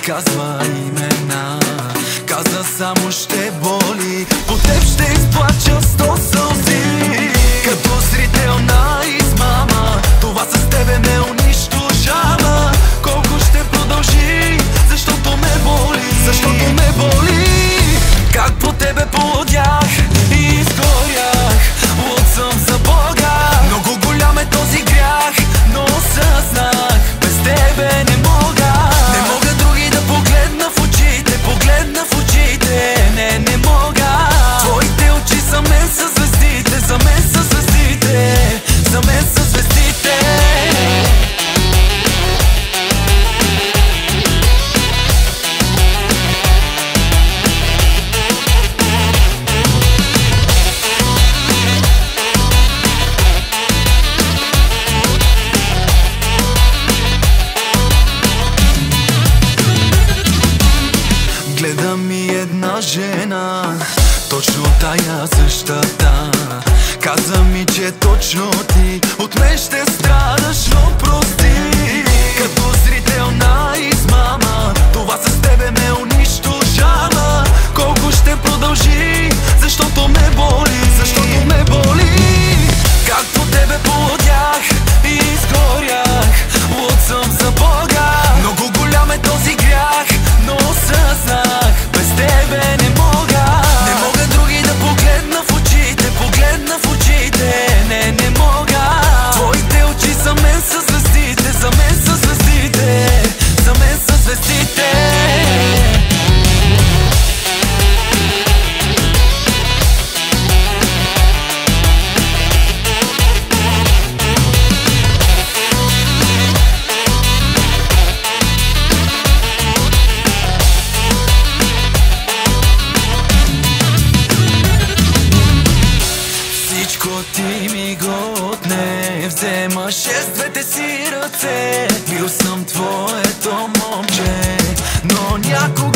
казва имена, каза само ще боли. По теб ще изплача 100 сълзи. Като зрителна измама, това с тебе ме унищожава. Колко ще продължи, защото ме боли, защото ме боли. Как по тебе полудях и изгорях, луд съм за Бога. Много голям е този грях, но осъзнах, без тебе не мога. Не мога други да погледна в очите, погледна в очите, не мога. Твоите очи за мен са звездите, за мен са звездите, за мен са звездите. Гледам и една жена, точно тая същата. Каза ми, че точно ти от мен ще страдаш, но прости. Като зрителна измама, това с тебе ме унищожава. Колко ще продължи, защото ме боли, защото ме боли. Как по тебе полудях и изгорях, луд съм за Бога. Много голям е този грях, но осъзнах, без тебе не мога. Не мога други да погледна в очите, погледна в очите, не мога. Твоите очи за мен са звездите, за мен са звездите, за мен са звездите. Всичко ти ми го отне, вземаш с двете си ръце. Бил съм твоето момче, но някой